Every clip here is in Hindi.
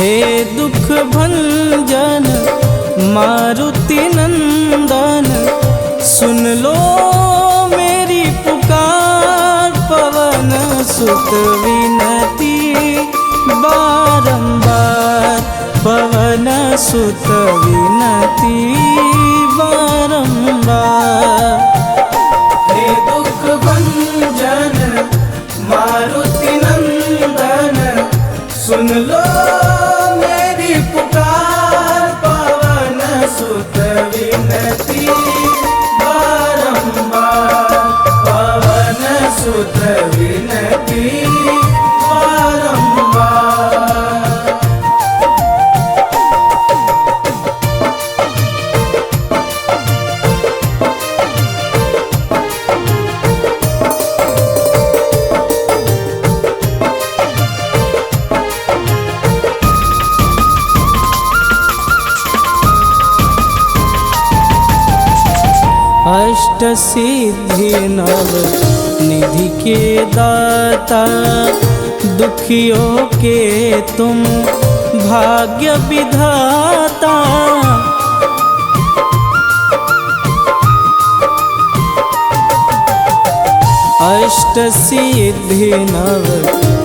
हे दुख भंजन मारुति नंदन, सुन लो मेरी पुकार। पवन सुत विनती बारंबार, पवन सुत विनती बारंबार। हे दुख भंजन मारुति नंदन, सुन लो मेरी पुकार। पवन सुत विनती बारंबार, पवन सुत विनती बारंबार। अष्ट सिद्धि नव निधि के दाता, दुखियों के तुम भाग्य विधाता। अष्ट सिद्धि नव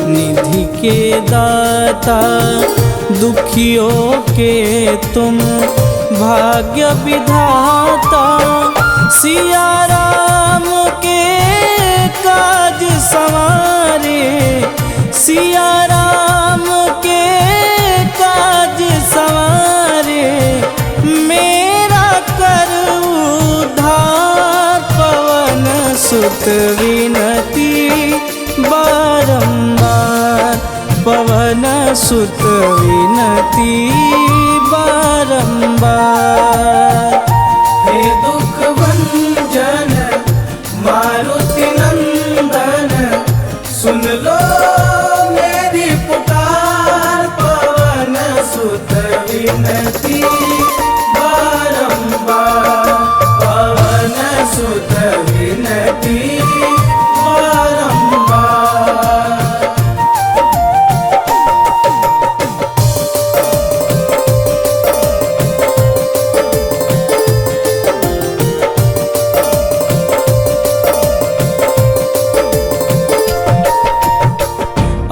निधि के दाता, दुखियों के तुम भाग्य विधाता। सिया राम के काज संवारे, सिया राम के काज संवारे। मेरा कर उद्धार, पवन सुत विनती बारंबार, पवन सुत विनती बारंबार। हे दुख भंजन मारुति नंदन, सुन लो मेरी पुकार। पवन सुत विनती बारंबार, पवन सुत विनती बारंबार।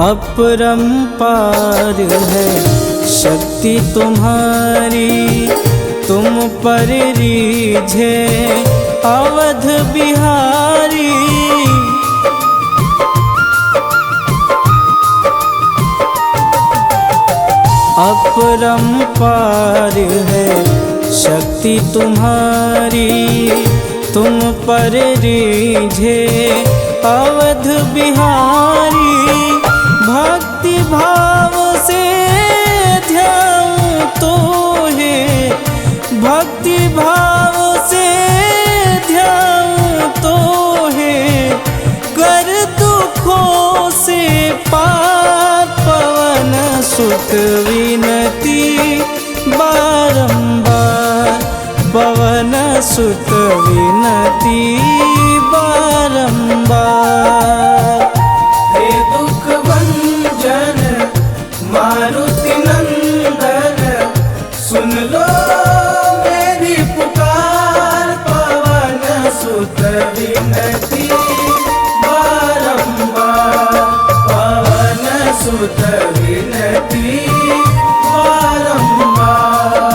अपरंपार है शक्ति तुम्हारी, तुम पर रीझे अवध बिहारी। अपरंपार है शक्ति तुम्हारी, तुम पर रीझे अवध बिहारी। भक्ति भाव से ध्याऊं तो है, भक्ति भाव से ध्याऊं तो है। कर दुखों से पार, पवन सुत विनती बारंबार, पवन सुत विनती बारंबार। हे दुख भंजन मारुति नंदन, सुन लो मेरी पुकार। पवन सुत विनती बारंबार, पवन सुत विनती बारंबार।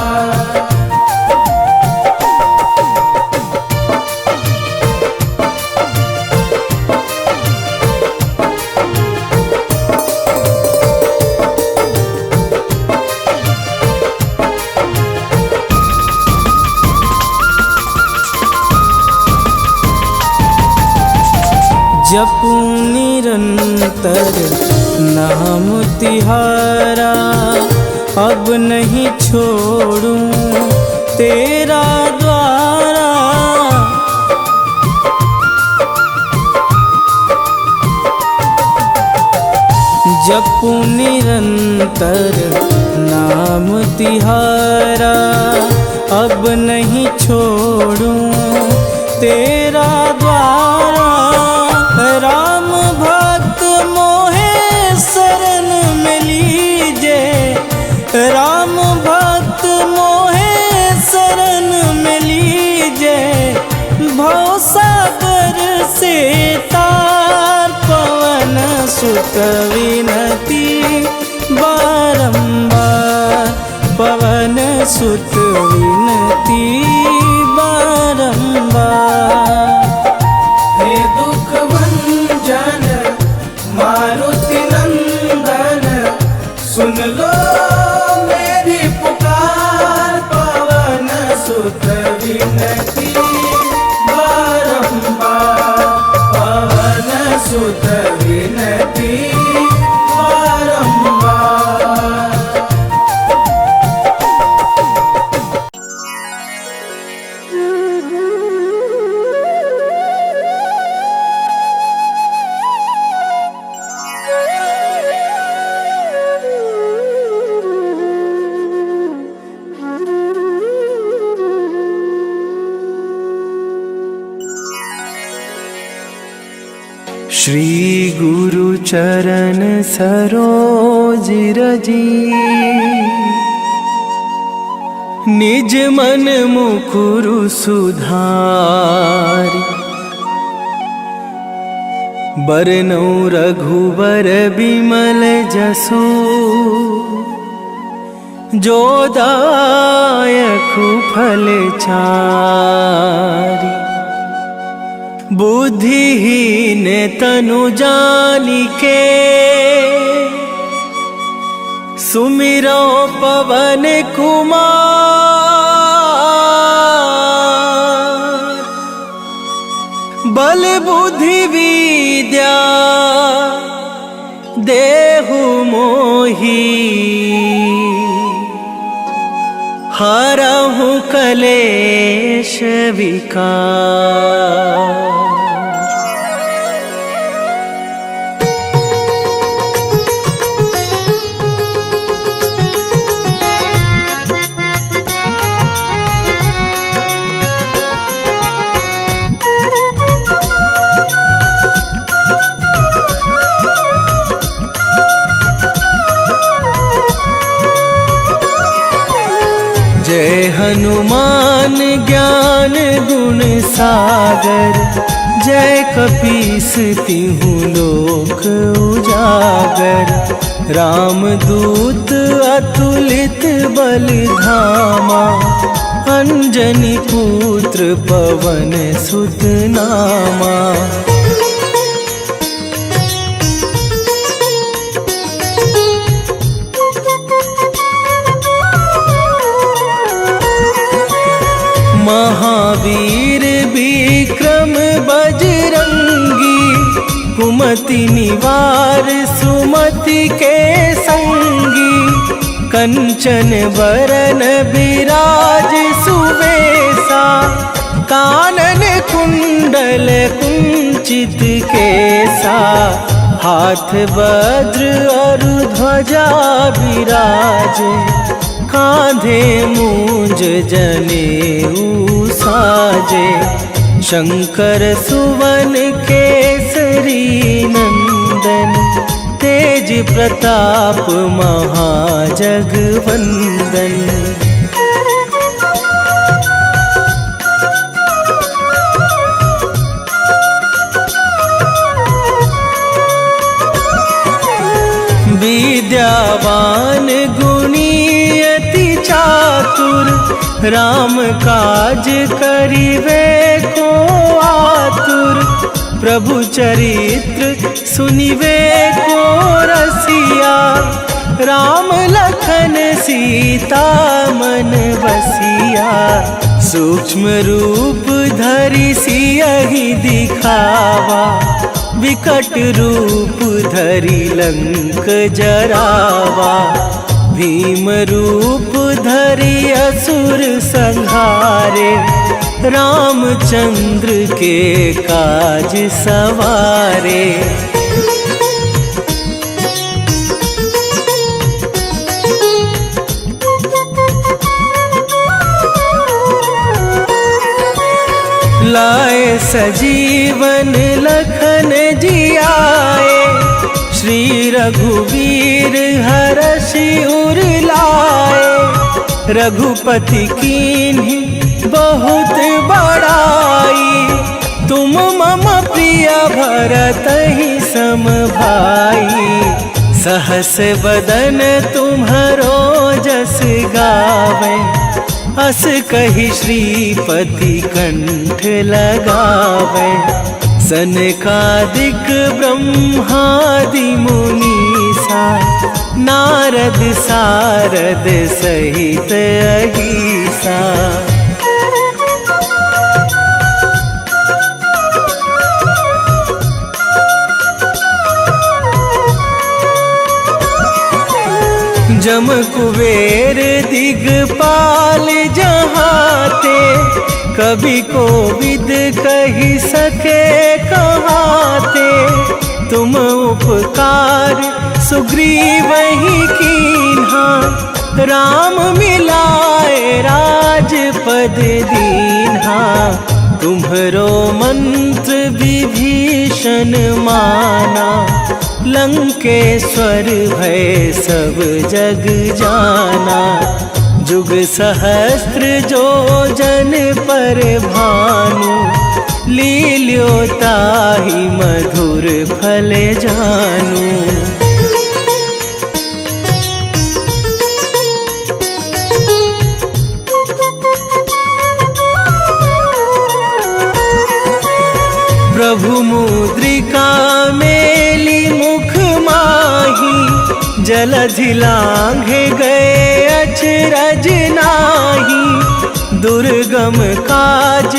जपूं निरंतर नाम तिहारा, अब नहीं छोड़ूं तेरा द्वारा। जपूं निरंतर नाम तिहारा, अब नहीं छोड़ूं तेरा द्वारा। राम भक्त मोहे शरण में लीजे, सुत विनती बारंबार, पवन सुत विनती बारंबार। हे दुख भंजन मारुति नंदन, सुन लो मेरी पुकार, पवन सुत विनती बारंबार, पवन सुत विनती बारंबार। श्री गुरु चरण सरोज रजी, निज मन मुकुरु सुधारि। बरनउँ रघुबर बिमल जसु, जो दायकु फल चारि। बुद्धिहीन तनु जानिके, सुमिरो पवन कुमार। बल बुद्धि विद्या देहु मोहि, हरहु कलेश विकार। जय हनुमान ज्ञान गुण सागर, जय कपीस तिहु लोक उजागर। रामदूत अतुलित बल धामा, अंजनी पुत्र पवन सुत नामा। महावीर विक्रम बजरंगी, कुमति निवार सुमति के संगी। कंचन बरन बिराज सुवेशा, कानन कुंडल कुंचित केसा। हाथ वज्र और ध्वजा विराजे, कांधे मूंज जनेऊ साजे। शंकर सुवन केसरी नंदन, तेज प्रताप महाजगवंदन। विद्यावान गुणी अति चातुर, राम काज करिवे को आतुर। प्रभु चरित्र सुनिवे को रसिया, राम लखन सीता मन बसिया। सूक्ष्म रूप धरि सियहि दिखावा, विकट रूप धरि लंक जरावा। भीम रूप धरि असुर संहारे, रामचंद्र के काज सवारे। लाए सजीवन लखन जियाए, श्री रघुवीर हरषि उर लाए। रघुपति कीन्ही बहुत बड़ाई, तुम मम प्रिय भरतहि सम भाई। सहस बदन तुम्हरो जस गावे, अस कही श्रीपति कंठ लगावे। सनकादिक ब्रह्मादि मुनीसा, नारद सारद सहित अहिसा। जम कुबेर दिगपाल जहाते, कभी को विद कही सके कहाते। तुम उपकार सुग्रीव ही कीन्हा, राम मिलाए राजपद दीन्हा। तुम्हरो मंत्र विभीषण माना, लंकेश्वर भय सब जग जाना। जुग सहस्त्र जो जन पर भानु, लील्यो ताहि मधुर फल जानू। प्रभु मुद्रिका मेली मुख माही, जलधि लांघे गए अचरज नाही। दुर्गम काज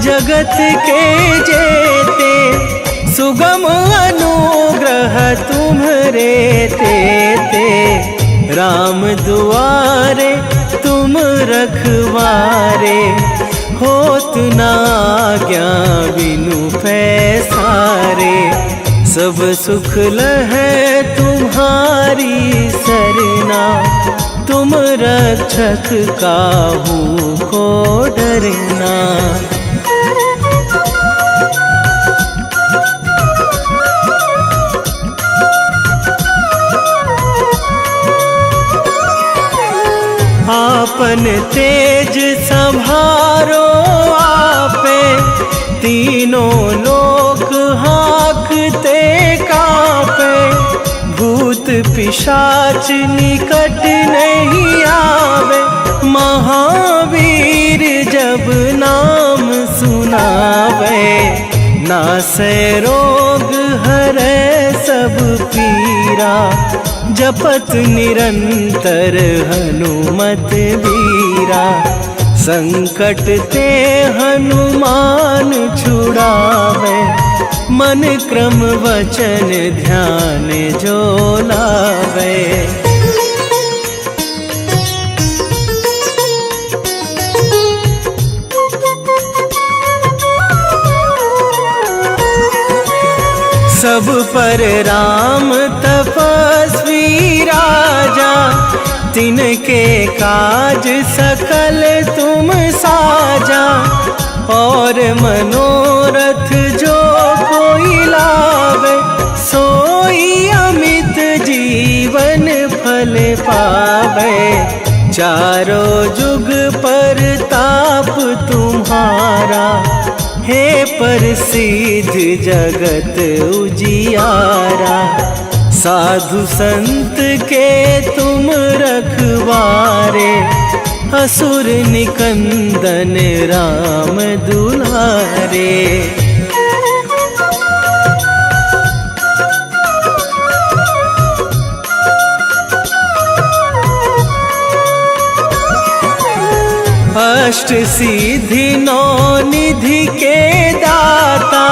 जगत के जेते, सुगम अनुग्रह तुम्हरे तेते। राम दुआरे तुम रखवारे, होत न आज्ञा बिनु पैसारे। सब सुख लहै तुम्हारी सरना, तुम रक्षक काहू को डरना। आपन तेज संभारो आपे, तीनों लोक हांकते कांपे। भूत पिशाच निकट नहीं आवे, महावीर जब नाम सुनावे। नासै रोग हरै सब पीरा, जपत निरंतर हनुमत बीरा। संकट ते हनुमान छुड़ावे, मन क्रम वचन ध्यान जो लावे। सब पर राम तपस्वी राजा, तिनके काज सकल तुम साजा। और मनोरथ जो कोई लावे, सोई अमित जीवन फल पावे। चारों जुग पर ताप तुम्हारा, हे प्रसिद्ध जगत उजियारा। साधु संत के तुम रखवारे, असुर निकंदन राम दुलारे। अष्ट सिद्धि नौ निधि के दाता,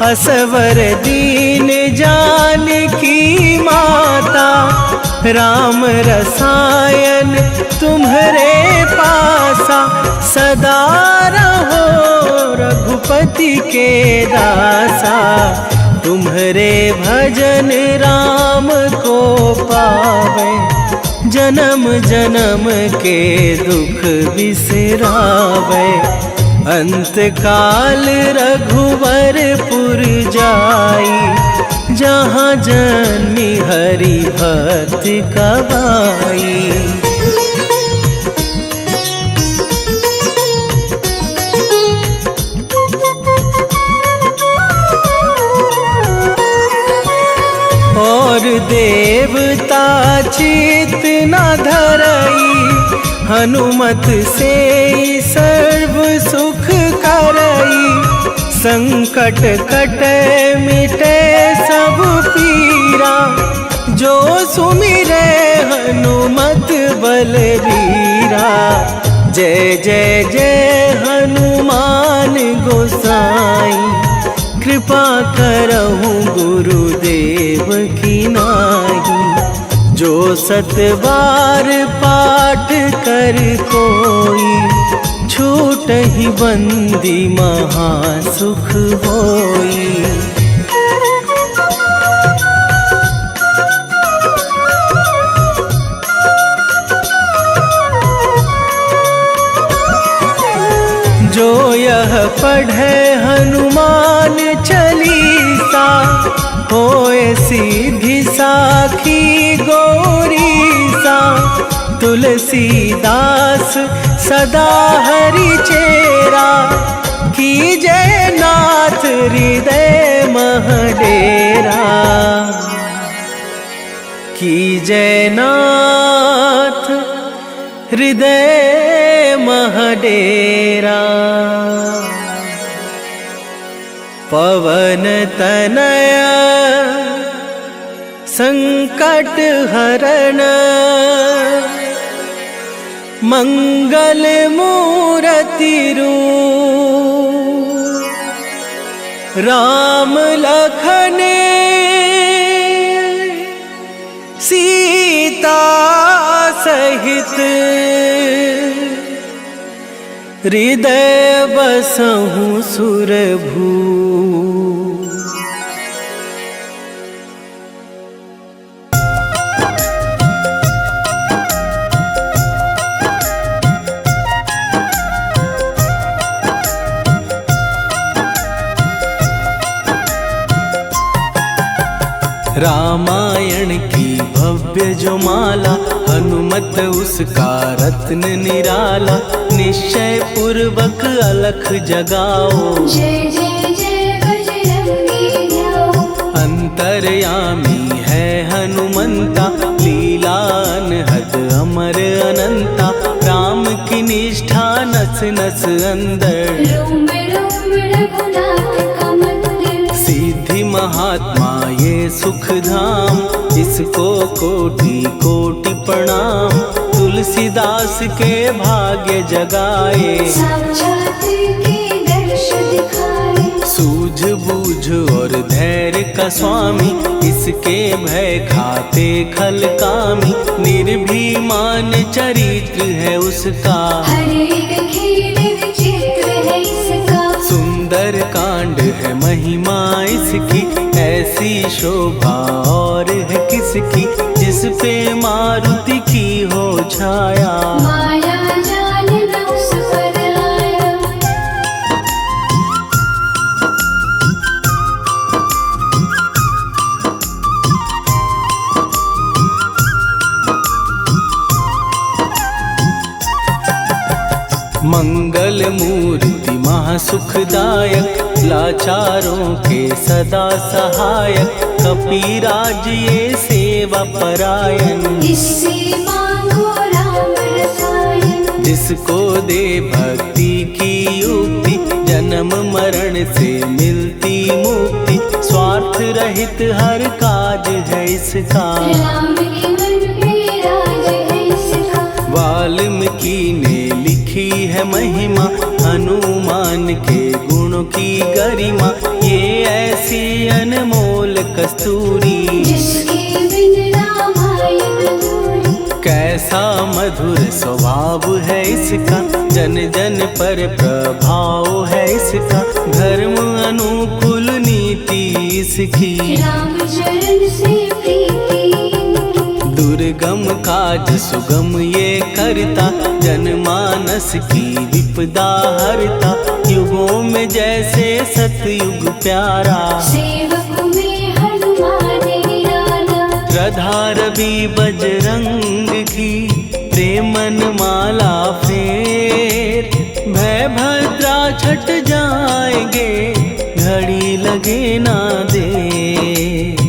असवर दीन जानकी माता। राम रसायन तुम्हरे पासा, सदा रहो रघुपति के दासा। तुम्हरे भजन राम को पावे, जन्म जन्म के दुख बिसरावे। अंत काल रघुवरपुर जाई, जहाँ जन्मी हरि भक्त कबाई। और देवता चित न धरई, हनुमत से सर्व सुख करई। संकट कटे मिटे सब पीरा, जो सुमिरे हनुमत बलबीरा। जय जय जय हनुमान गोसाई, कृपा करहु गुरुदेव की नाई। जो 7 बार पाठ कर कोई, छूटहि बंदी महासुख होई। जो यह पढ़े हनुमान चालीसा, होए सीधी साखी गौरीसा। तुलसीदास सदा हरि चेरा, कीजय नाथ हृदय मह डेरा। कीजय नाथ हृदय मह डेरा। पवन तनया संकट हरण, मंगल मूरति रूप। राम लखन सीता सहित, हृदय बसहु सुरभू। रामायण की भव्य जो माला, हनुमत उसका रत्न निराला। निश्चय पूर्वक अलख जगाओ, जय जय जय बजरंगी ध्याओ। अंतर्यामी है हनुमंता, लीला अनहद अमर अनंता। राम की निष्ठा नस नस अंदर, रोम रोम रघुनाथ का मंदिर। सिद्धि महात्मा ये सुख धाम, इसको कोटि कोटि प्रणाम। तुलसीदास के भाग्य जगाए, साक्षात के दर्श दिखाए। सूझ बूझ और धैर्य का स्वामी, इसके भय खाते खल कामी। निर्भीमान चरित्र है उसका, हर एक खेल विचित्र है इसका। सुंदर कांड है महिमा इसकी, ऐसी शोभा और है किसकी। जिस पे मारुति की हो छाया, माया जाल न उस पर आया। मंगल मूर्ति महासुखदायक, लाचारों के सदा सहायक। कपीराज ये सेवा परायण, इससे मांगो राम रसायन। जिसको दे भक्ति की युक्ति, जन्म मरण से मिलती मुक्ति। स्वार्थ रहित हर काज है इसका, राम के मन पे राज है इसका। वाल्मीकि ने लिखी है महिमा, हनुमान के गुणों की गरिमा। ये ऐसी अनमोल कस्तूरी, जिसके बिन रामायण अधूरी। कैसा मधुर स्वभाव है इसका, जन जन पर प्रभाव है इसका। धर्म अनुकूल नीति इसकी, राम चरण से प्रीति। दुर्गम काज सुगम ये करता, जनमानस की विपदा हरता। युगों में जैसे सतयुग प्यारा, सेवक में हनुमान निराला। प्रधार भी बजरंग की, प्रेमन माला फेर। भय भद्रा छट जाएंगे, घड़ी लगे ना देर।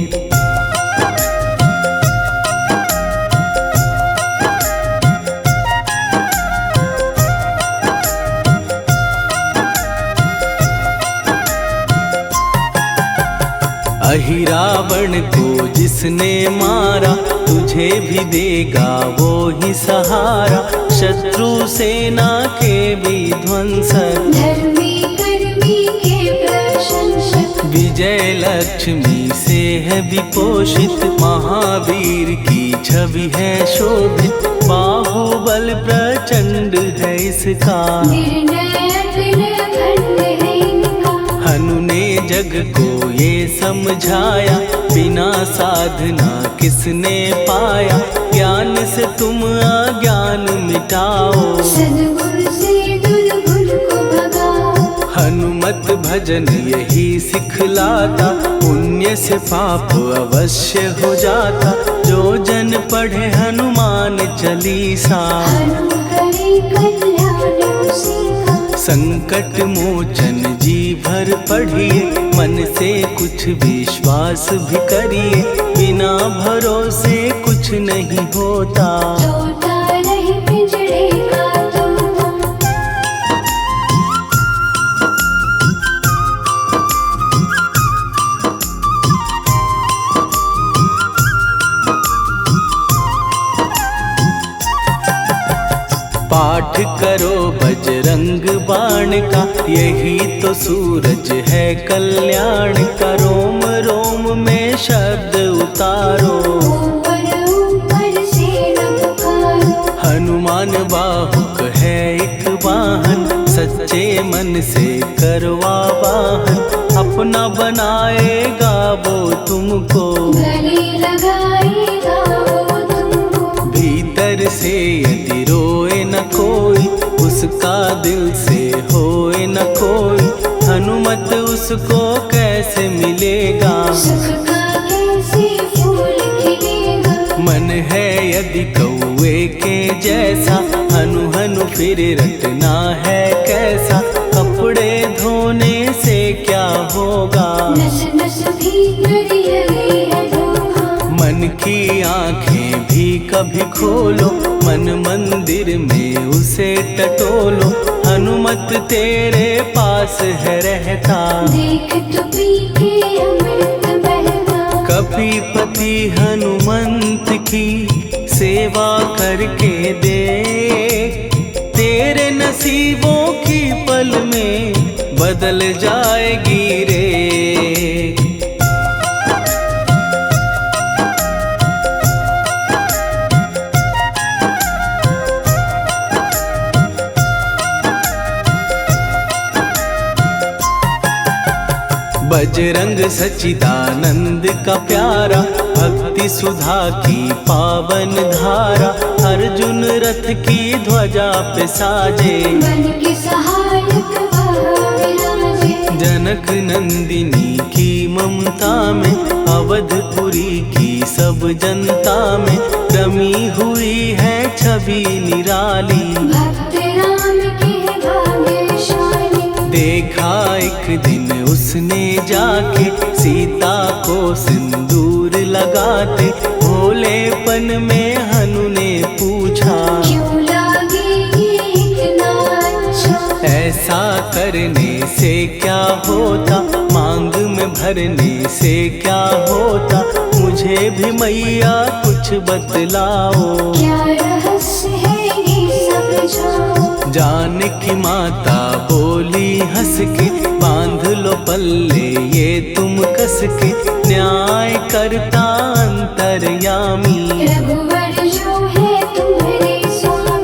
जिसने मारा तुझे भी देगा वो ही सहारा, शत्रु सेना के विध्वंसक, धर्मी कर्मी के प्रशंसक, विजय लक्ष्मी से है विपोषित, महावीर की छवि है शोभित, बाहुबल प्रचंड है इसका, निर्णय खंड है इनका। हनु ने जग को ये समझाया, बिना साधना किसने पाया, ज्ञान से तुम अज्ञान मिटाओ, सद्गुण से दुर्गुण को भगाओ। हनुमत भजन यही सिखलाता, पुण्य से पाप अवश्य हो जाता, जो जन पढ़े हनुमान चालीसा, हनु करे कल्याण उसी का। संकट मोचन जी भर पढ़िए, मन से कुछ विश्वास भी करिए, बिना भरोसे कुछ नहीं होता, तोता रहे पिंजड़े का तोता। पाठ करो बजरंग बाण का, यही तो सूरज है कल्याण का, रोम रोम में शब्द उतारो, ऊपर ऊपर से न पुकारो। हनुमान बाहुक है एक वाहन, सच्चे मन से करवा वाहन, अपना बनाएगा वो तुमको, गले लगाएगा वो तुमको। भीतर से यदि रोए न कोई, उसका दिल से होए न कोई, हनुमत उसको कैसे मिलेगा, सुख का कैसे फूल खिलेगा। मन है यदि कौवे के जैसा, हनु हनु फिर रटना है कैसा, कपड़े धोने से क्या होगा, नस नस भीतर यही है धोखा। मन की आंखें भी कभी खोलो, मन मंदिर में उसे टटोलो, हनुमत तेरे पास है रहता, देख तो पी के अमृत बहता। कपीपति हनुमंत की सेवा करके दे, तेरे नसीबों की पल में बदल जाएगी रे। बजरंग सच्चिदानंद का प्यारा, भक्ति सुधा की पावन धारा, अर्जुन रथ की ध्वजा पे साजे, मन के सहायक वहाँ विराजे। जनक नंदिनी की ममता में, अवधपुरी की सब जनता में, रमी हुई है छवि निराली, भक्त राम के भाग्यशाली। देखा एक दिन उसने जाके, सीता को सिंदूर लगाते, भोलेपन में हनु ने पूछा, क्यों लागे ये इतना अच्छा। ऐसा करने से क्या होता, मांग में भरने से क्या होता, मुझे भी मैया कुछ बतलाओ, क्या रहस्य है ये समझाओ। जानकी माता बोली हंस के, बांध लो पल्ले ये तुम कस के, न्याय करता अंतर्यामी, रघुवर जो है तुम्हारे स्वामी।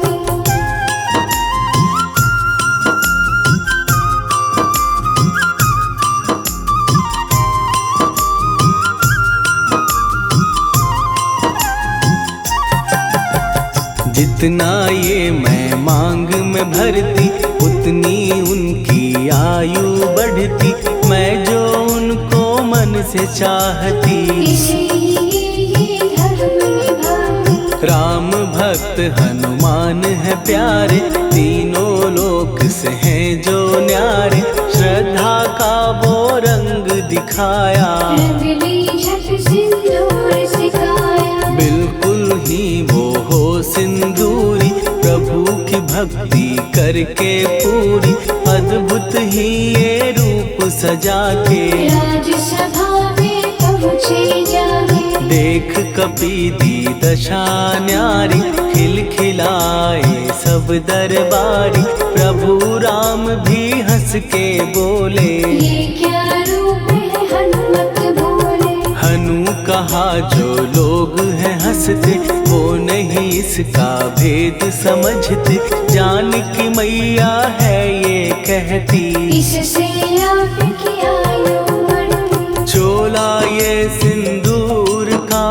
जितना ये मैं मांग में भरती, उतनी उनकी आयु बढ़ती, मैं जो उनको मन से चाहती, इसीलिए ये धर्म निभाती। राम भक्त हनुमान है प्यारे, तीनों लोक से हैं जो न्यारे, श्रद्धा का वो रंग दिखाया, रंग ली झट सिंदूर सिखाया। बिल्कुल ही वो हो सिंदूरी, प्रभु की भक्ति करके पूरी, अद्भुत ही ये रूप सजा के, राजसभा में पहुँचे जाके। देख कपी दी दशा न्यारी, खिलखिलाए सब दरबारी। प्रभु राम भी हंस के बोले, ये क्या रूप है हनुमत बोले। हनु कहा जो लोग हैं हंसते, वो नहीं इसका भेद समझते। जान की मैया है ये कहती, इससे आपकी आयु बढ़ती। चोला ये सिंदूर का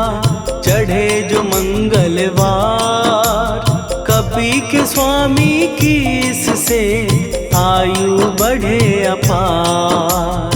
चढ़े जो मंगलवार, कपी के स्वामी की इससे आयु बढ़े अपार।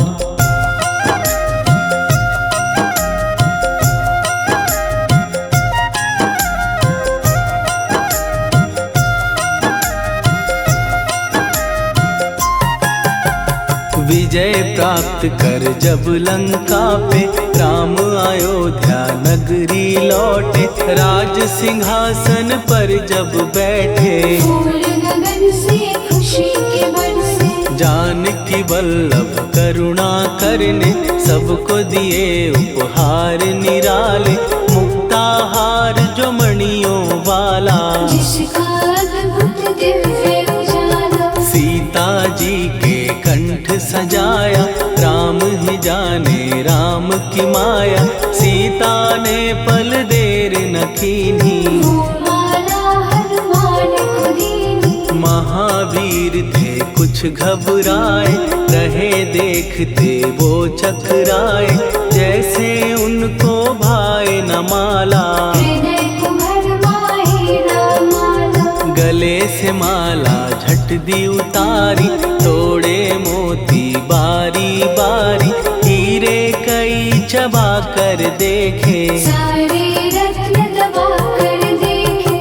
विजय प्राप्त कर जब लंका पे, राम अयोध्या नगरी लौटे। राज सिंहासन पर जब बैठे, फूल गगन से खुशी के बरसे। जानकी वल्लभ करुणा करने, सबको दिए उपहार निराले। मुक्ताहार जो मणियों वाला, जिसका अद्भुत दिव्य उजाला। सीता जी के कंठ सजाया, राम ही जाने राम की माया। सीता ने पल देर न कीन्ही, वो माला हनुमान को दीनी। महावीर थे कुछ घबराए, रहे देखते वो चकराए। जैसे उनको भाए न माला, हृदय को भरमाए न माला। गले से माला झट दी उतारी, तोड़े मोती बारी बारी। हीरे कई चबा कर देखे, सारे रत्न दबा कर देखे।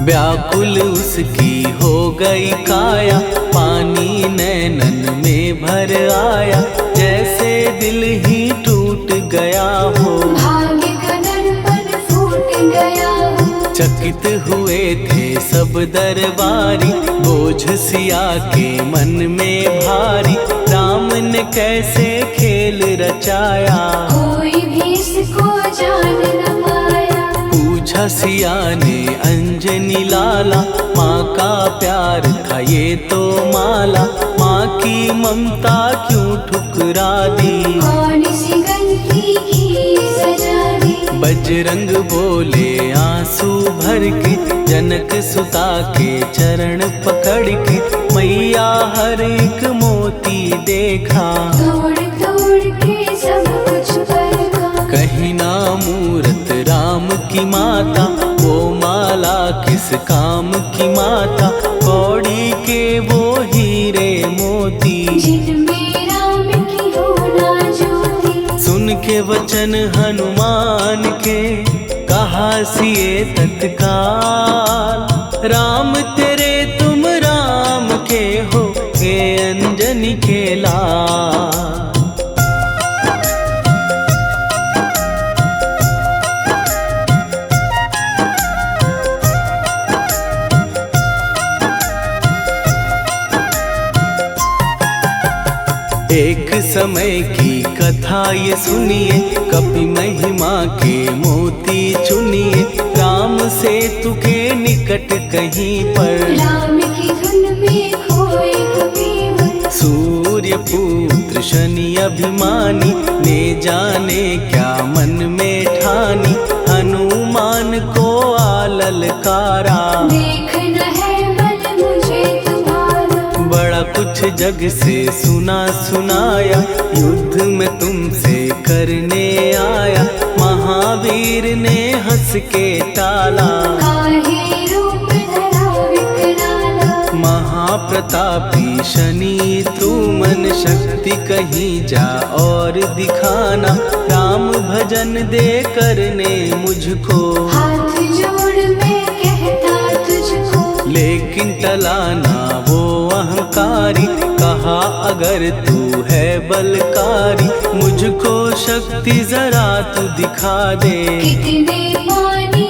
व्याकुल उसकी हो गई काया, पानी नैनन में भर आया। जैसे दिल ही टूट गया हो, भाग्य का दर्पण फूट गया हो। चकित हुए थे सब दरबारी, बोझ सिया के मन में भारी। राम ने कैसे खेल रचाया, कोई भी इसको जान न पाया। पूछा सिया ने अंजनी लाला, माँ का प्यार था ये तो माला। माँ की ममता क्यों ठुकरा दी, कौन सी गलती की सजा दी। बजरंग बोले आंसू भर के, जनक सुता के चरण पकड़ के। मैया हर एक मोती देखा, तोड़ तोड़ के सब कुछ परखा। कहीं ना मूरत राम की माता, वो माला किस काम की माता। कौड़ी के वो हीरे मोती, जिनमें राम की होना ज्योति। सुन के वचन हनुमान के, कहा सिए तत्काल। राम तेरे तुम राम के हो, ये अंजनी के लाल। एक समय की कथा ये सुनिए, कपि महिमा के मोती चुनिए। राम सेतु के निकट कहीं पर, राम की धुन में खोए कबीर। सूर्य पुत्र शनि अभिमानी, ने जाने क्या मन में ठानी। हनुमान को आललकारा, देखना है बल मुझे तुम्हारा। बड़ा कुछ जग से सुना सुनाया, युद्ध में तुमसे करने आया। महावीर ने हंस के टाला, काहे रूप धरा विकराला। महाप्रतापी शनि तू मन शक्ति कहीं जा और दिखाना। राम भजन दे करने मुझको, हाथ जोड़ मैं कहता तुझको। लेकिन टला ना वो अहंकारी, कहा अगर तू है बलकारी। मुझको शक्ति जरा तू दिखा दे, कितने पानी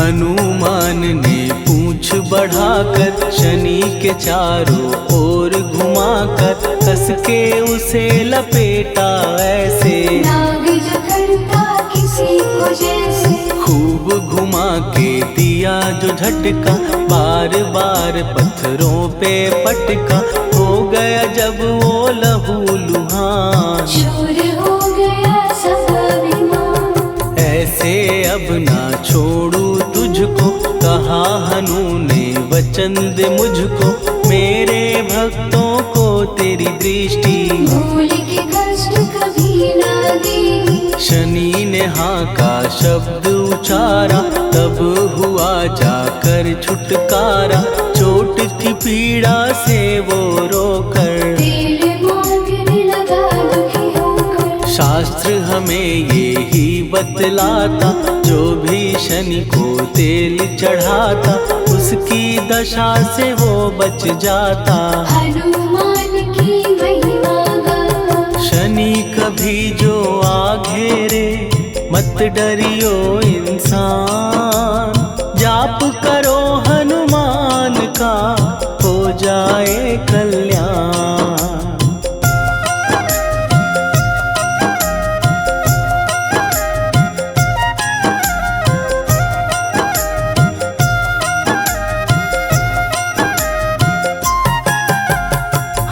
हनुमान ने पूंछ बढ़ाकर शनि के चारों ओर घुमाकर कस के उसे लपेटा ऐसे, नाग जो करता किसी को जैसे, खूब घुमा के दिया जो झटका, बार बार पत्थरों पे पटका, हो गया जब वो लहू लुहान, चूर हो गया सब अभिमान। ऐसे अब ना छोड़ू तुझको, कहा हनु ने वचन दे मुझको, मेरे भक्तों को तेरी दृष्टि, भूल के कष्ट कभी ना देगी। शनि ने हाँ का शब्द उचारा, तब हुआ जाकर छुटकारा, चोट की पीड़ा से वो रोकर, तेल मांगने लगा दुखी होकर। शास्त्र हमें ये ही बतलाता, जो भी शनि को तेल चढ़ाता, उसकी दशा से वो बच जाता। हनुमान की महिमा गाता, शनि कभी जो आ घेरे, मत डरियो इंसान, जाप करो हनुमान का, हो जाए कल्याण।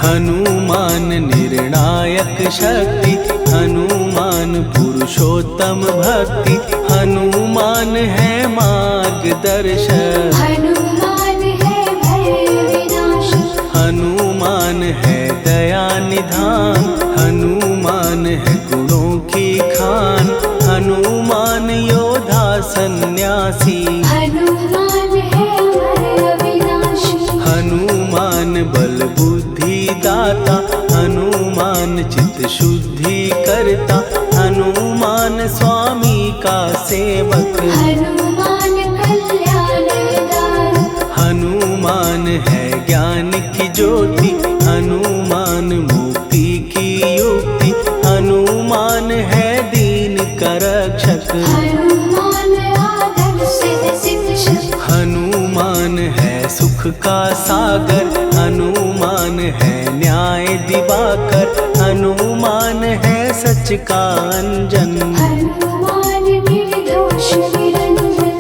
हनुमान निर्णायक शक्ति, हनुमान पुरुषोत्तम भक्ति, हनुमान है मार्गदर्शक, हनुमान है भय विनाशक, हनुमान है दया निधान, हनुमान है गुणों की खान, हनुमान योद्धा सन्यासी, हनुमान है भय विनाशी। हनुमान बल बुद्धि दाता, हनुमान चित्त शुद्धि करता, हनुमान स्वामी का सेवक, हनुमान कल्याणदाता, हनुमान है ज्ञान की ज्योति, हनुमान मुक्ति की युक्ति, हनुमान है दीन का रक्षक, हनुमान आदर से शिक्षक, हनुमान है सुख का सागर, हनुमान है न्याय दिवाकर, हनुमान है सच का अंजन। हनुमान निर्दोष निरंजन,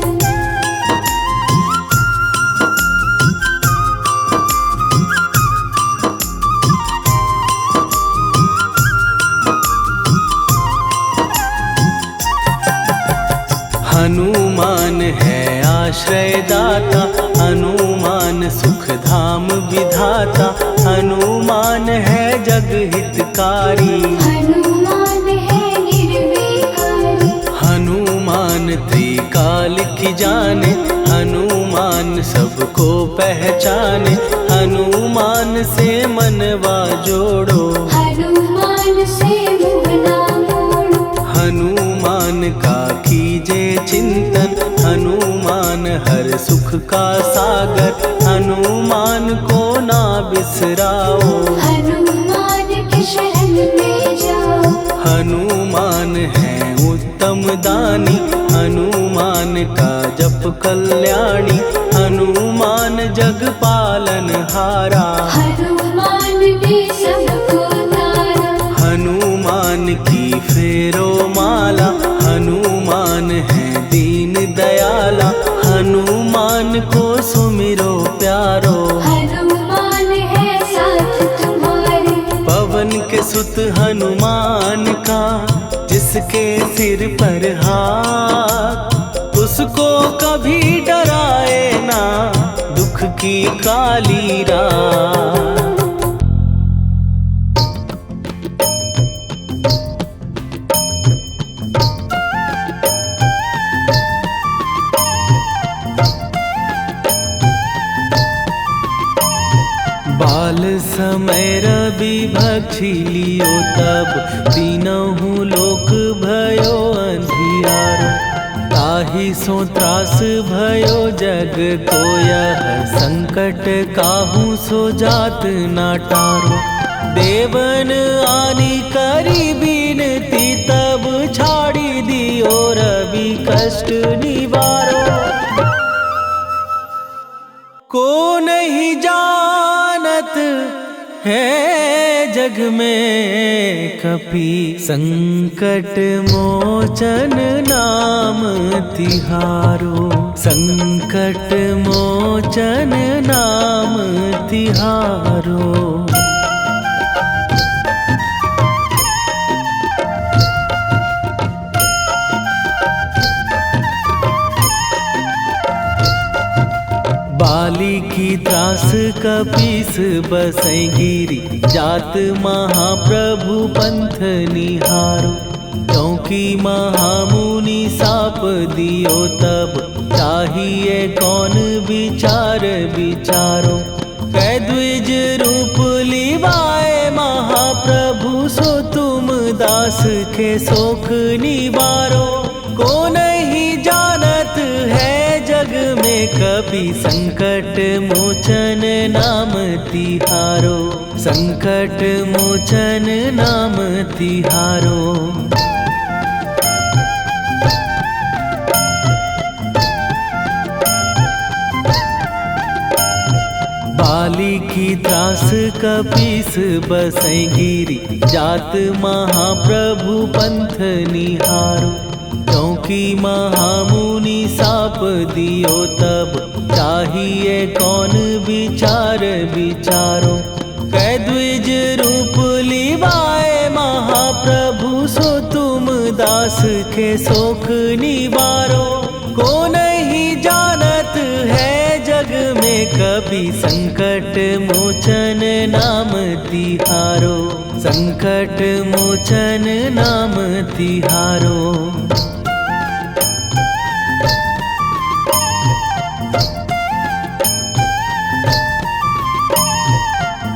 हनुमान है आश्रय दाता, हनुमान सुख धाम विधाता, हनुमान है जग हितकारी, हनुमान है निर्विकारी, हनुमान त्रिकाल की जाने, हनुमान सबको पहचाने, हनुमान से मनवा जोड़ो, हनुमान से मुँह ना मोड़ो, हनुमान का कीजे चिंतन, हनुमान हर सुख का सागर, हनुमान को ना बिसराओ, हनुमान के शरण में जाओ, हनुमान है उत्तम दानी, हनुमान का जप कल्याणी, हनुमान जग पालन हारा, हनुमान ने सबको तारा, हनुमान की फेरो माला, हनुमान है दीन दयाला, हनुमान को सुमिरो प्यारो, हनुमान है साथ तुम्हारे, पवन के सुत हनुमान का, जिसके सिर पर हाथ, उसको कभी डराए ना दुख की काली रात। बाल समय रवि भक्षी लियो, तब तीनहु लोक भयो अंधियारो, ताहि सो त्रास भयो जग को यह, संकट काहू सो जात ना टारो, देवन आनी करी बिनती, तब छाड़ी दियो रवि कष्ट निवारो। को नहीं जानत है जग में कपि संकट मोचन नाम तिहारो, संकट मोचन नाम तिहारो। बाली की त्रास कपीस बसै गिरी, जात महाप्रभु पंथ निहारो। क्योंकि महामुनि साप दियो तब, चाहिए कौन विचार विचारो। कै द्विज रूप लिवाए महाप्रभु, सो तुम दास के शोक निवारो। को नहीं जानत है जग में कपि संकट मोचन नाम तिहारो, संकट मोचन नाम तिहारो। बाली की त्रास कपीस बसै गिरी, जात महाप्रभु पंथ निहारो। क्योंकि महामुनि साप दियो तब, चाहिए कौन विचार विचारो। कै द्विज रूप लिवाए महाप्रभु, सो तुम दास के शोक निवारो। को नहीं जानत है जग में कपि संकट मोचन नाम तिहारो, संकट मोचन नाम तिहारो।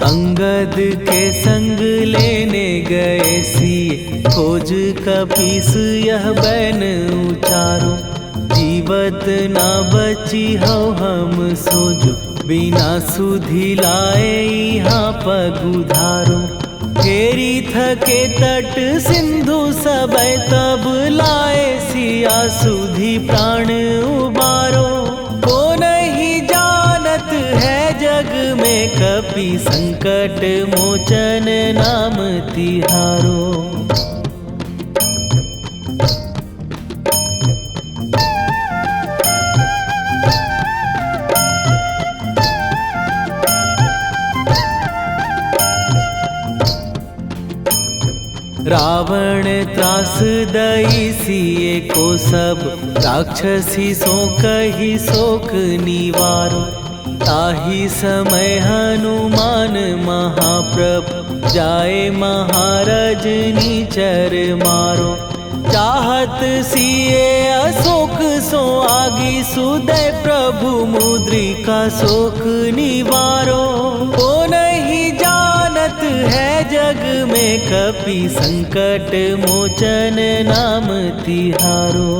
अंगद के संग लेने गए सिए, खोज कपीस यह बैन उचारो। जीवत ना बची हो हम सोजो, बिना सुधि लाए यहाँ पगुधारो। घेरी थके तट सिंधु सबे, तब लाए सिया सुधि प्राण उबारो। को नहीं जानत है जग में कपि संकट मोचन नाम तिहारो। रावण त्रास दई सिए को सब, राक्षसी सो कही शोक निवारो। ताही समय हनुमान महाप्रभु, जाए महाराज नीचर मारो। चाहत सिए अशोक सो आगी, सुदय प्रभु मुद्रिका शोक निवारो। को नहीं जानत है जग में कपि संकट मोचन नाम तिहारो।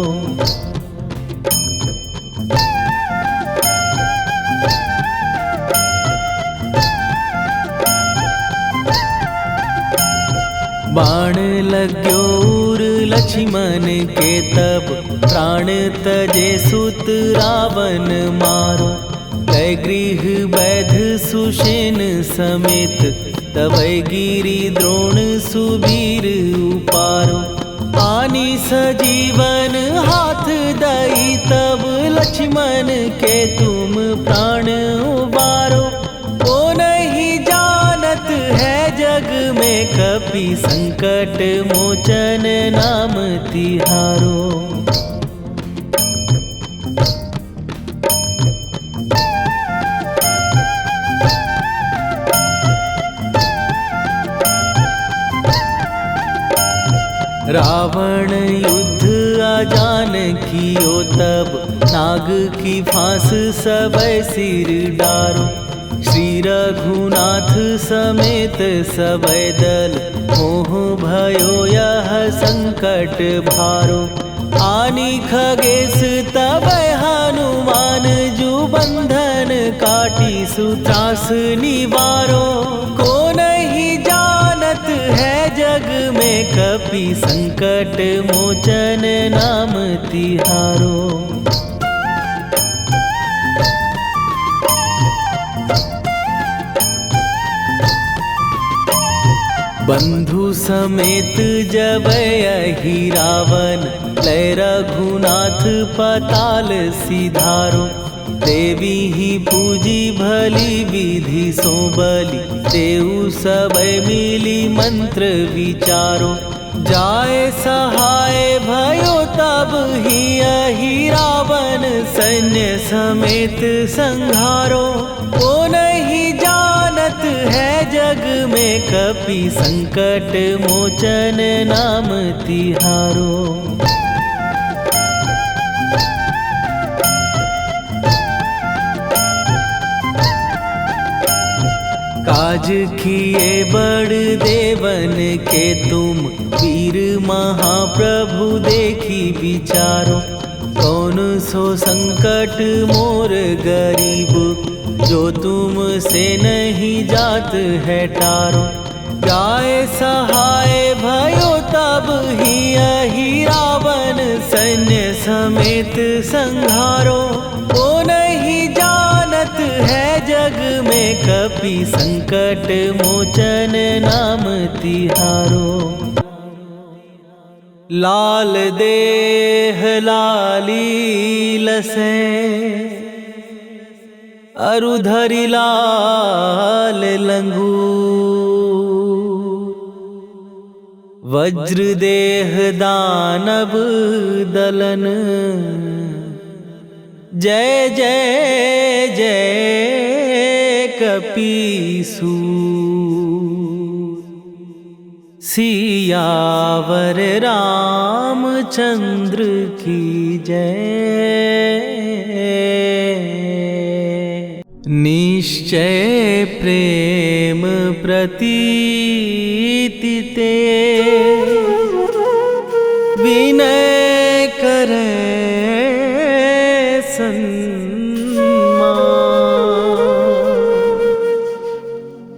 बाण लाग्यो उर लक्ष्मण के तब, प्राण तजे सुत रावण मारो। कै गृह वैध सुषेण समेत, तबै गिरि द्रोण सुबीर उपारो। आनी सजीवन हाथ दई तब, लक्ष्मण के तुम प्राण उबारो। को नहीं जानत है जग में कपि संकट मोचन नाम तिहारो। रावण युद्ध आजान कियो तब, नाग की फांस सबे सिर डारो। श्री रघुनाथ समेत सबे दल, मोह भयो यह संकट भारो। आनी खगेश तब हनुमान, जु बंधन काटी सुत्रास निवारो। को नहीं जानत है जग में कपि संकट मोचन नाम तिहारो। बंधु समेत जब यही रावण लय रघुनाथ पताल सिधारो। देवी ही पूजी भली विधि सो बलि तेऊ सब मिली मंत्र विचारो। जाए सहाय भयो तब ही यही रावण सैन्य समेत संहारो। वो नहीं जानत है जग में कपि संकट मोचन नाम तिहारो। काज किए बड़ देवन के तुम वीर महाप्रभु देखी विचारो। कौन सो संकट मोर गरीब जो तुम से नहीं जात है टारो। जाए सहाय भयो तब ही यही रावण सैन्य समेत संहारो। वो नहीं जानत है जग में कपि संकट मोचन नाम तिहारो। लाल देह लाली लसे अरुधरि लाल लंगूर। वज्र देह दानव दलन जय जय जय कपीसूर। सियावर रामचंद्र की जय। निश्चय प्रेम प्रतीति ते विनय करे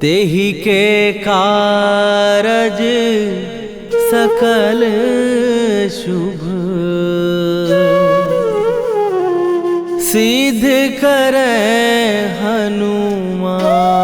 तेहि के कारज सकल शुभ सिद्ध करे हनुमान।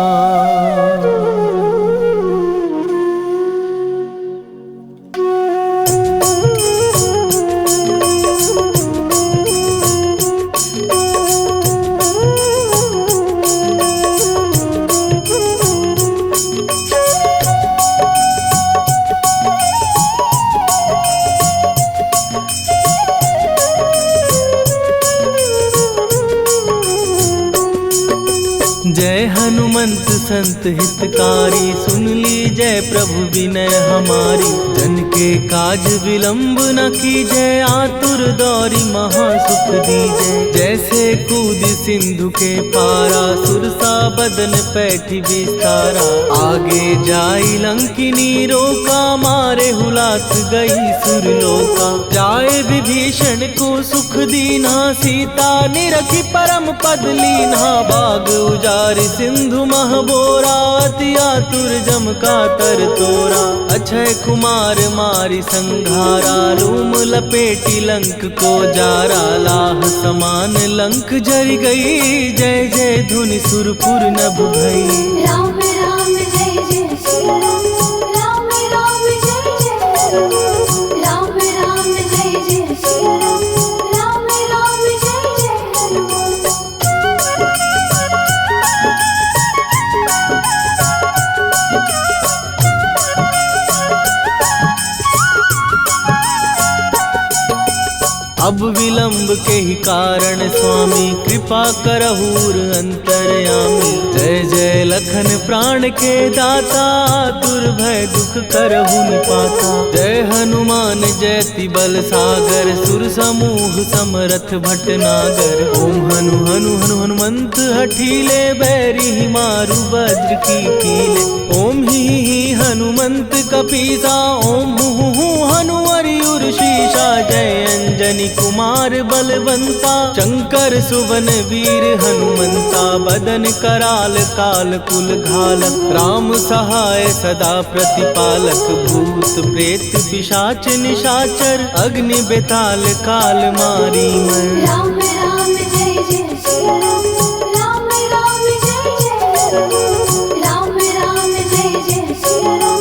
जय हनुमंत संत हितकारी सुन ली जय प्रभु विनय हमारी। जन के काज विलंब न कीजय आतुर दौरी महासुख दीजय। जैसे कूद सिंधु के पारा सुरसा बदन पैठी विस्तारा। आगे जाई लंकिनी रोका मारे हुलास गई सुरलोका। जाए विभीषण को सुख दीना सीता निरखी परम पद लीना। बाग उजारि सिंधु महबोरा अति आतुर जम का तर तोरा। अक्षय कुमार मारि संघारा रूम लपेटी लंक को जारा। लाह समान लंक जरि गई जय जय धुनि सुरपुर नभ भई। राम राम जय जय श्री राम। राम राम जय जय राम। राम राम जय जय श्री राम। राम राम जय जय राम। अब विलंब के ही कारण स्वामी कृपा करहूर अंतरयामी। जय जय लखन प्राण के दाता दुर्भय दुख करहु निपाता। जय हनुमान जयति बल सागर सुर समूह समरथ भटनागर। ओम हनु हनु हनु हनुमंत हठीले बैरी मारु वज्र की कीले। ओम ही हनुमंत कपीसा ओम हु हनु अरियुर शीशा। जय अंजनी कुमार बलवंता शंकर सुवन वीर हनुमंता। बदन कराल काल कुल घालक राम सहाय सदा प्रतिपालक। भूत प्रेत पिशाच निशाचर अग्नि बेताल काल मारी मैं। राम राम जय जय श्री राम। राम राम जय जय राम। राम राम जय जय श्री राम।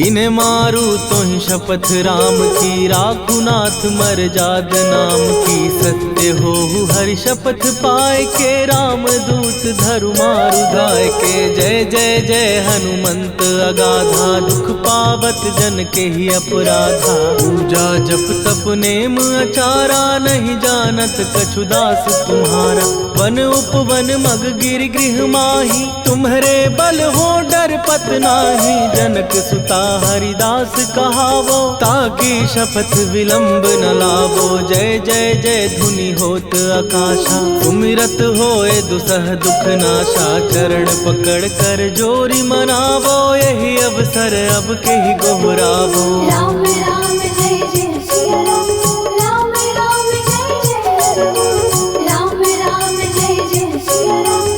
इन्हें मारू तो ही शपथ राम की, राखू नाथ मर जाद नाम की। सत्य हो हरि शपथ पाए के, राम दूत धरु मारु धाय के। जय जय जय हनुमंत अगाधा, दुख पावत जन के ही अपराधा। पूजा जप तप नेम अचारा, नहीं जानत कछु दास तुम्हारा। वन उपवन मग गिर गृह माही, तुम्हारे बल हो डर पत नाही। जनक सुता हरिदास कहावो, ताकि शपथ विलंब न लावो। जय जय जय धुनि होत आकाशा, सुमिरत होए दुसह दुख नाशा। चरण पकड़ कर जोरी मनावो, यही अवसर अब के ही गोहरावो। राम राम जय जय सिया राम, राम राम जय जय हनुमान। राम राम जय जय सिया राम,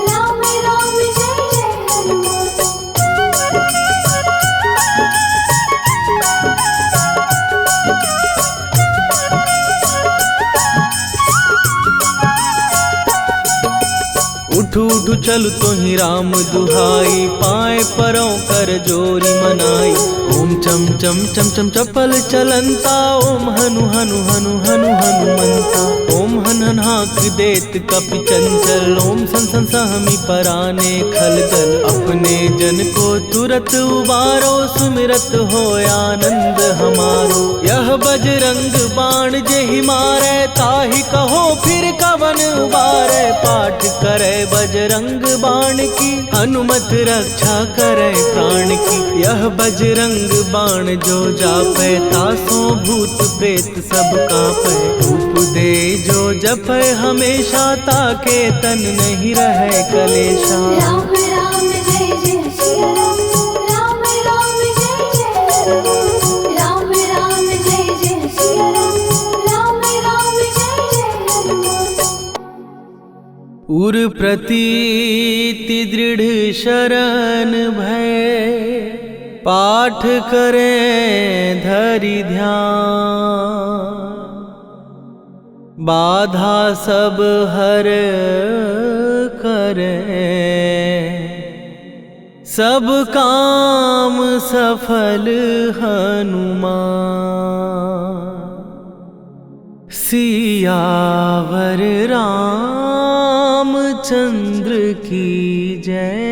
राम राम जय जय हनुमान। उठू उठू चल तो ही राम दुहाई, पाए परों कर जोरी मनाई। ओम चम चम चम चम चपल चलंता, ओम हनु हनु हनु हनु हनुमंता। ओम हन हन हाक देत कपि चंचल, ओम सन सन सहमी पराने खलदल। अपने जन को तुरत उबारो, सुमिरत हो आनंद हमारो। यह बजरंग बाण जेहि मारे, ताहि कहो फिर कवन उबारे। पाठ करे बजरंग बाण की, हनुमत रक्षा करे प्राण की। यह बजरंग बाण जो जापै, तासों भूत प्रेत सब कांपै। धूप दे जो जपै हमेशा, ताके तन नहीं रहे कलेशा। राम राम जय जय सिया राम, राम राम जय जय हनुमान। राम राम जय जय सिया राम, राम राम जय जय हनुमान। उर प्रतीति दृढ़ शरण भय, पाठ करें धरि ध्यान। बाधा सब हर करें, सब काम सफल हनुमान। सियावर रामचंद्र की जय।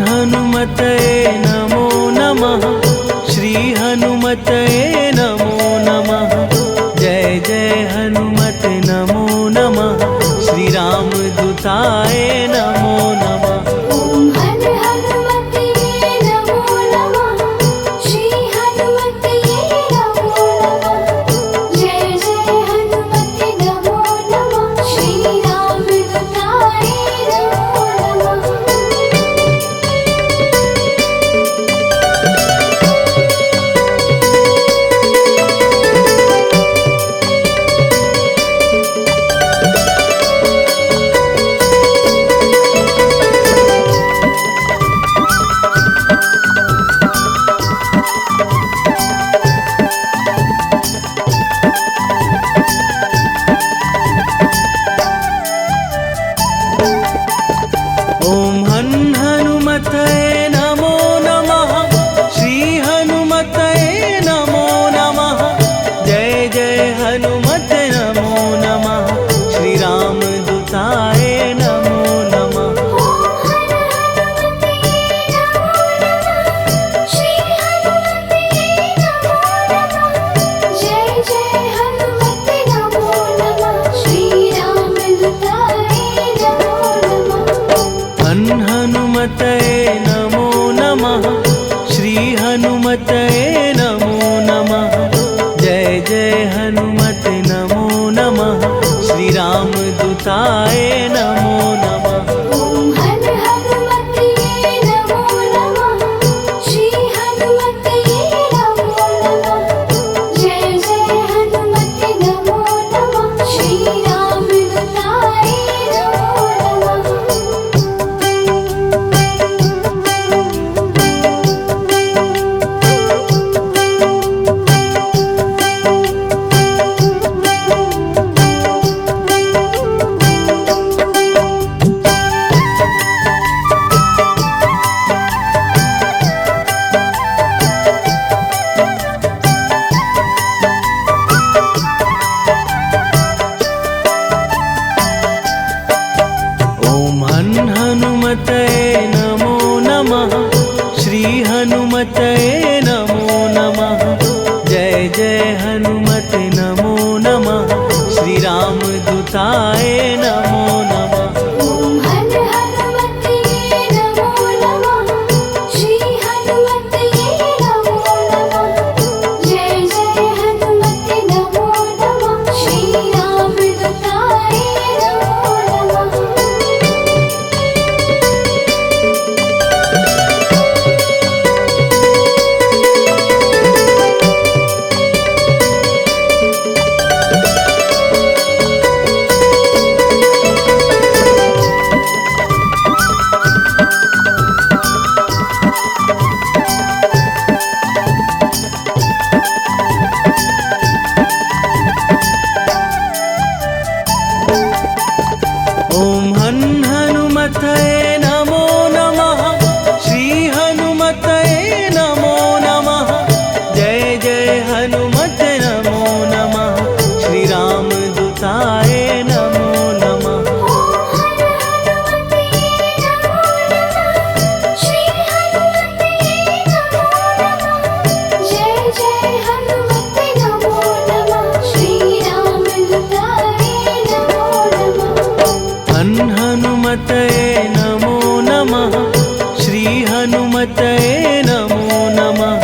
हनुमतये नमो नमः, श्री हनुमतये नमो नमः। जय जय हनुमत नमो नमः, श्री राम दूताय नमो नमः। ओम हन हनुमते नमो नमः, श्री हनुमते नमो नमः। जय जय हनुमते नमो नमः, श्री राम दूताय नमो नमः। नमः। श्री राम दूताय नमो नमः। ओम हर हनुमते नमो नमः। श्री हनुमते नमो नमः। जय जय हनुमते नमो नमः। श्री राम दूताय नमो ओम हनुमते नमो नमः। श्री हनुमते नमो नमः। जय जय हनुमते नमो नमः। श्री राम दूताय नमो नमः। ओम हर हनुमते नमो नमः। श्री हनुमते नमो नमः। जय जय हनुमते नमो नमः। श्री राम दूताय नमो नमः। ओम हनुमते नमो नमः। श्री हनुमते नमो नमः। जय जय हनुमते नमो नमः। श्री राम दूताय नमो नमः। श्री हनुमते नमो नमः। जय जय हनुमते नमो नमः। श्री राम दूताय नमो नमः। हनुमते नमो नमः। श्री हनुमते नमो नमः।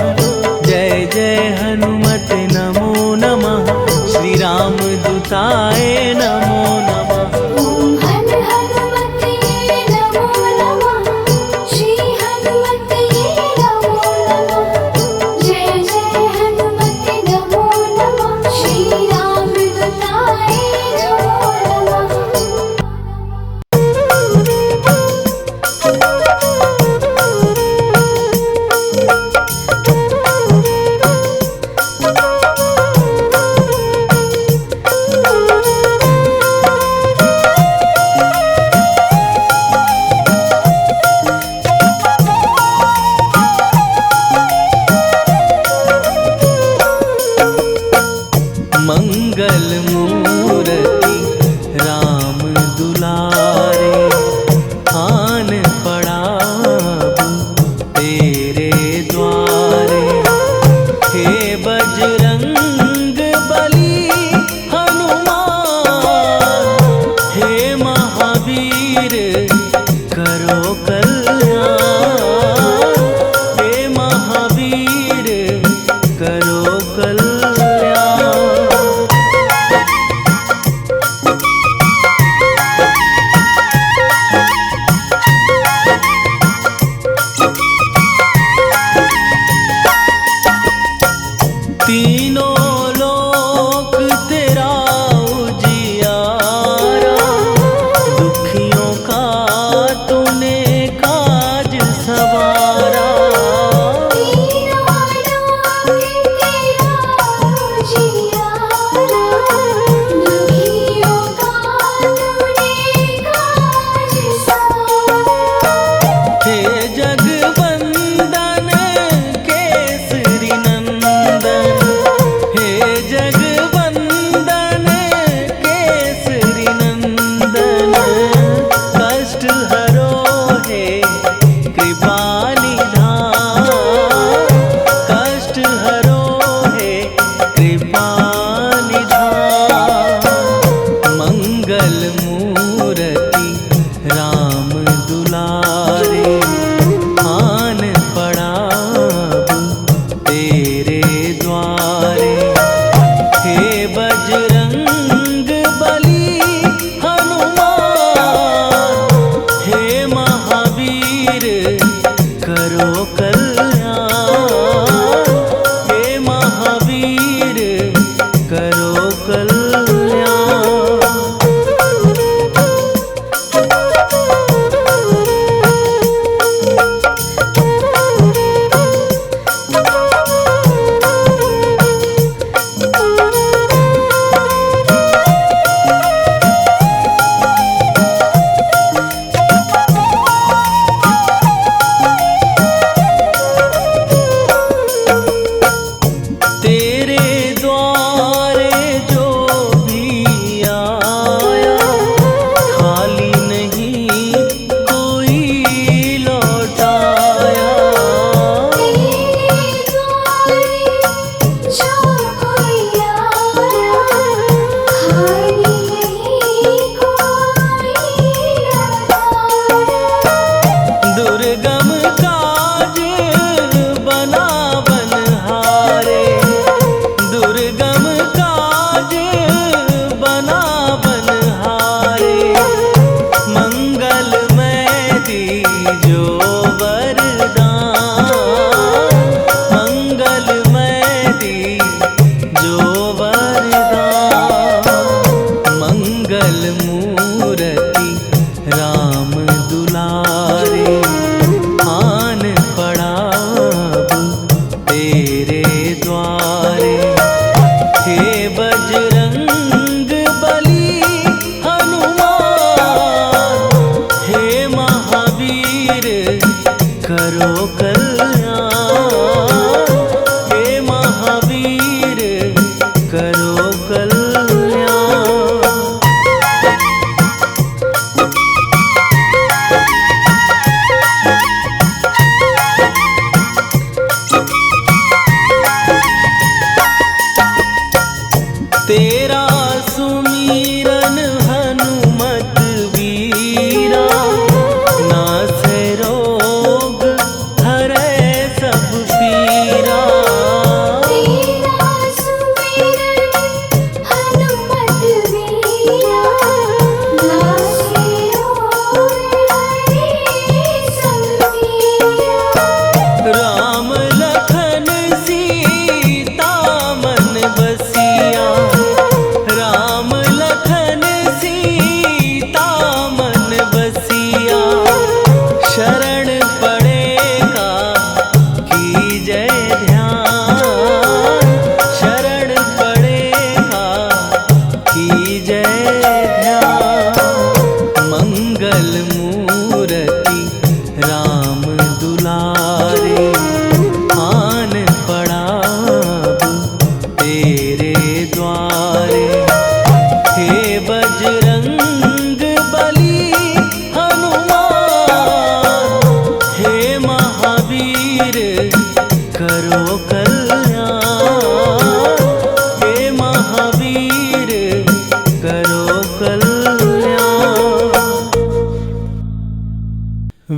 जय जय हनुमते नमो नमः। श्री राम दूताय नमो नमः। ओम हर हनुमते नमो नमः। श्री हनुमते नमो नमः। जय जय हनुमते नमो नमः। श्री राम दूताय नमो मंगल मूर्ति राम दुलारे। आन पड़ा तेरे द्वारे। हे बजरंग बली हनुमान। हे महावीर करो कल्याण। हे महावीर करो कल्याण।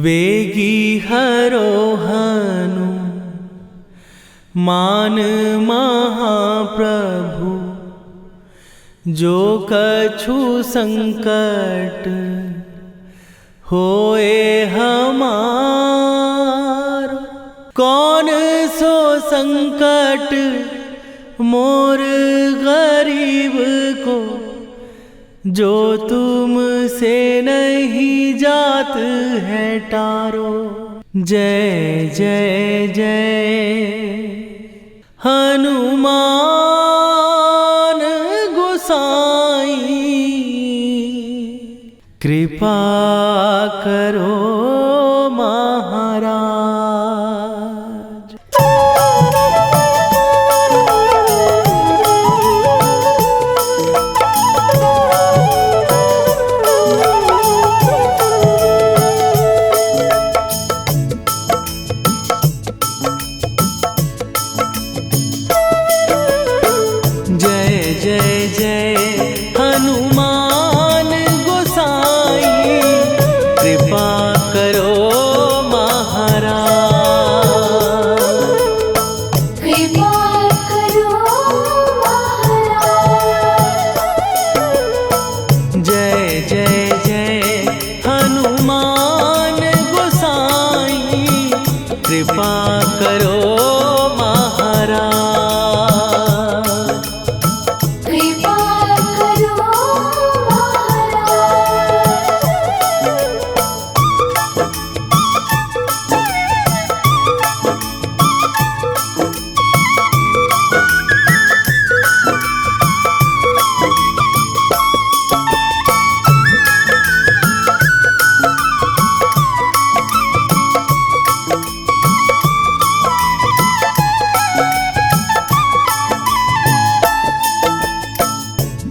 वेगी हरो हनु मान महाप्रभु, जो कछु संकट होए हमार। कौन सो संकट मोर गरीब को, जो तुमसे नहीं जात है टारो। जय जय जय हनुमान गोसाई, कृपा करो महाराज। जय जय जय हनुमान गोसाई, कृपा करो महाराज। कृपा करो महाराज। जय जय जय हनुमान गोसाई, कृपा करो महाराज। कृपा करो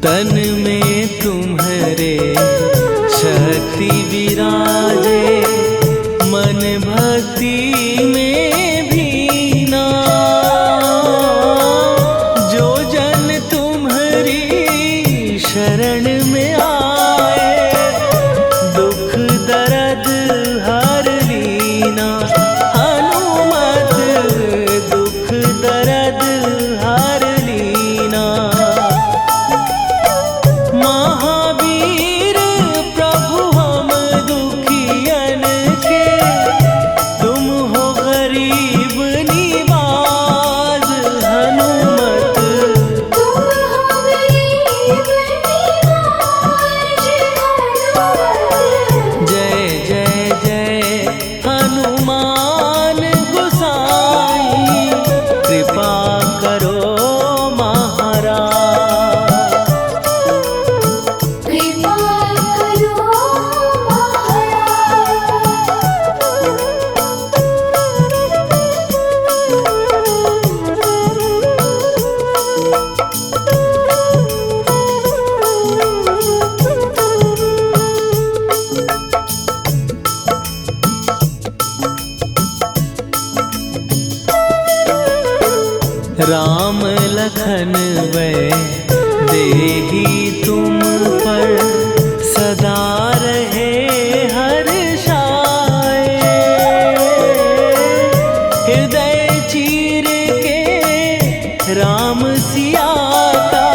तन में तुम्हारे शक्ति विराजे, मन भक्ति में भीना। जो जन तुम्हारी शरण में आए, दुख दर्द हर लीना। हनुमत दुख दर्द हर लीना। महावीर प्रभु हम दुखियन के, तुम हो गरीब निवाज। हनुमत तुम हो गरीब निवाज। जय जय जय हनुमान गोसाई, कृपा करो महाराज। कृपा करो राम लखन वै देही तुम पर, सदा रहे हर्षाए। हृदय चीर के राम सिया का,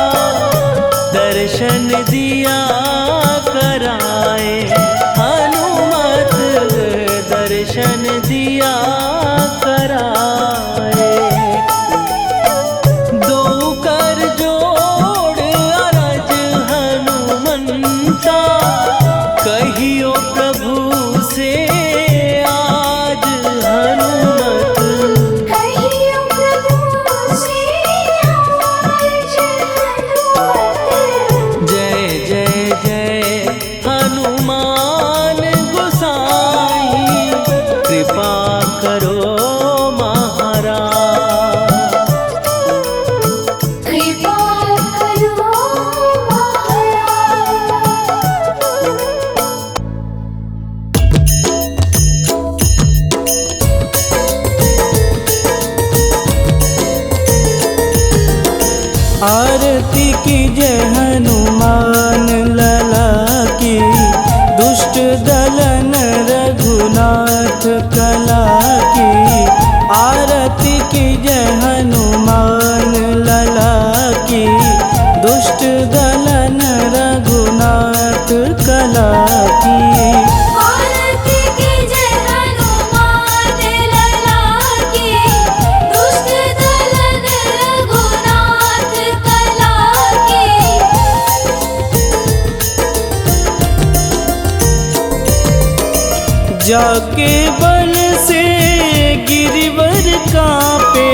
दर्शन दिया कराए। हनुमत दर्शन दिया कराए। दो कर जोड़ अरज हनुमंता, कहियो प्रभु से आज। हनुमत कहियो प्रभु से आज। हनुमत जय जय जय हनुमान जाके बन से गिरिवर कांपे,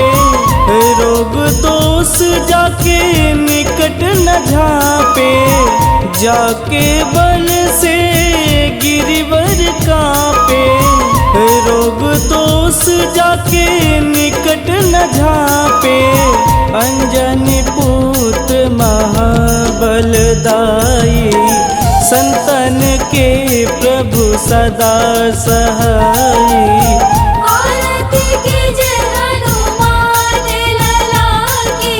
रोग दोष जाके निकट न झांपे। जाके बन से गिरिवर कांपे, रोग दोष जाके निकट न झांपे। अंजनी पूत महाबलदाई, संतन के प्रभु सदा सहाई। आरती कीजिए हनुमान लला की,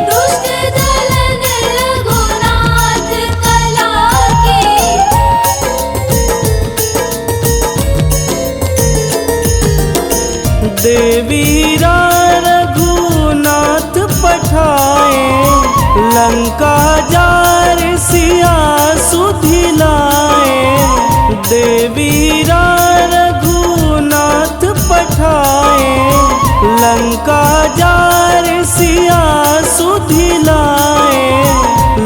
दुष्ट दलन रघुनाथ कला की। देवीरा रघुनाथ पठाए, लंका जार सिया सुधिलाए। देवीरा रघुनाथ पठाए, लंका जार सिया सुधिलाए।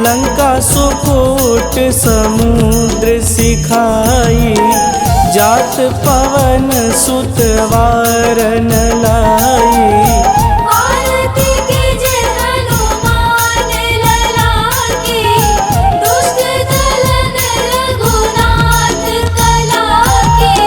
लंका सुकोट समुद्र सिखाई, जात पवन सुत वारन लाई। आरती कीजिए हनुमान लला की, दुष्ट दलन रघुनाथ कला की।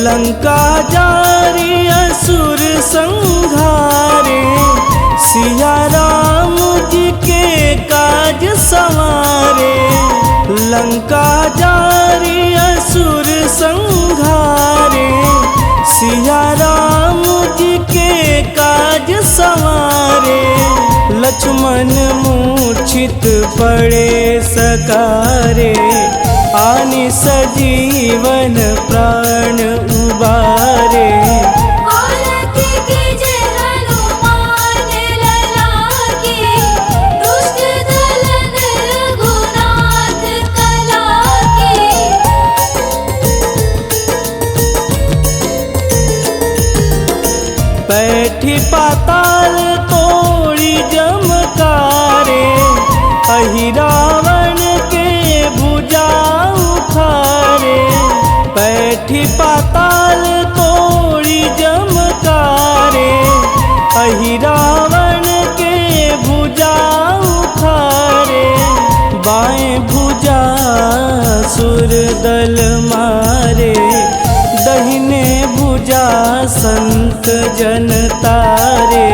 लंका जारी असुर संहारे, सिया राम जी के काज संवारे। लंका जारी असुर संहारे, सिया राम जी के काज संवारे। लक्ष्मण मूर्छित पड़े सकारे, आनि सजीवन प्राण उबारे। आरती कीजिए हनुमान लला की, दुष्ट दलन रघुनाथ कला की। बैठी पाताल तोड़ी जमकारे, अहिरावण के भुजा उखारे। बैठी पाताल तोड़ी जमकारे, अहिरावण के भुजा उखारे। बाएं भुजा सुर दल मारे, दहिने भुजा संत जन तारे।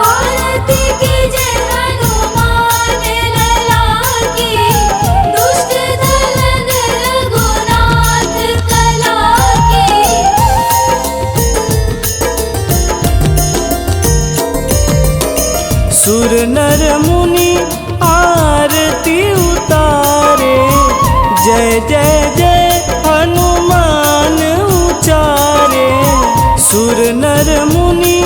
आरती कीजिए हनुमान लला की, दुष्ट दलन रघुनाथ कला की। सुर नर मुनि आरती उतारे, जय जय जय हनुमान उचारे। सुर नर मुनि